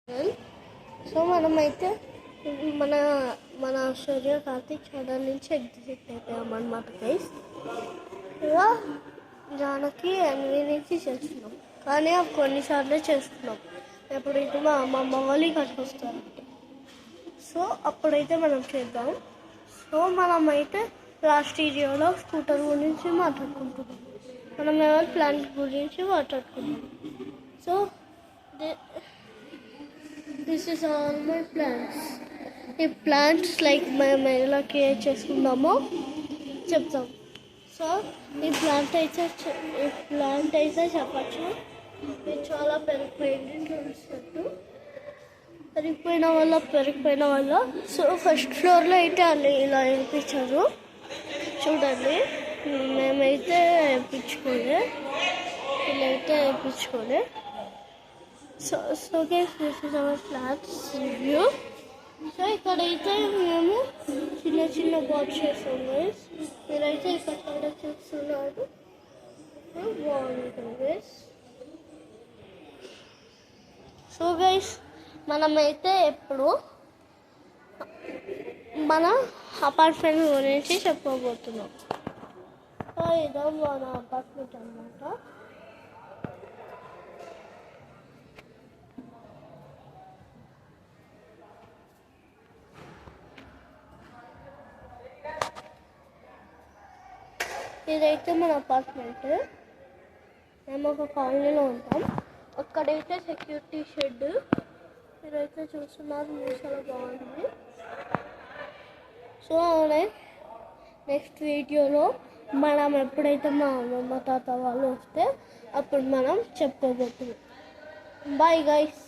So మనమైతే మన మన సూర్య కార్తీక్ ఛానల్ నుంచి ఎగ్జిట్ అయిపోయామన్నమాట గైస్. ఇలా జానకి ఎన్వి నుంచి చేస్తున్నాం, కానీ కొన్నిసార్లు చేస్తున్నాం ఎప్పుడైతే మా అమ్మమ్మ వాళ్ళు ఇక్కడికి వస్తారు. సో అప్పుడైతే మనం చేద్దాం. సో మనమైతే లాస్ట్ వీడియోలో స్కూటర్ గురించి మాట్లాడుకుంటున్నాం, మనం ఎవరి ప్లాన్ గురించి మాట్లాడుకుంటున్నాం. So this is all my plans. ఈ ప్లాన్స్ లైక్ మేము ఎలా క్రియేట్ చేసుకుందామో చెప్తాం. సో ఈ ప్లాంట్ అయితే చెప్పచ్చు, ఇది చాలా పెరిగిపోయింది చూసినట్టు, పెరిగిపోయిన వల్ల. సో ఫస్ట్ ఫ్లోర్లో అయితే అన్నీ ఇలా వేయించారు చూడండి. మేమైతే వేయించుకోలే, ఇలా అయితే వేయించుకోలే. So guys this is our plants review. So ఇక్కడైతే మేము చిన్న చిన్న బాక్స్ చేస్తాం గైస్. మీరైతే ఇక్కడ చూస్తున్నారు, బాగుంటుంది గైస్. సో గైస్ మనమైతే ఇప్పుడు మన అపార్ట్మెంట్ గురించి చెప్పబోతున్నాం. సో ఇదో మన అపార్ట్మెంట్ అన్నమాట. ఇదైతే మన అపార్ట్మెంట్. మేము ఒక కాలనీలో ఉంటాం. అక్కడైతే సెక్యూరిటీ షెడ్ మీరైతే చూస్తున్నారు, చాలా బాగుంది. సో నెక్స్ట్ వీడియోలో మనం ఎప్పుడైతే మా అమ్మమ్మ తాత వాళ్ళు వస్తే అప్పుడు మనం చెప్పుకోబోతున్నాం. Bye guys.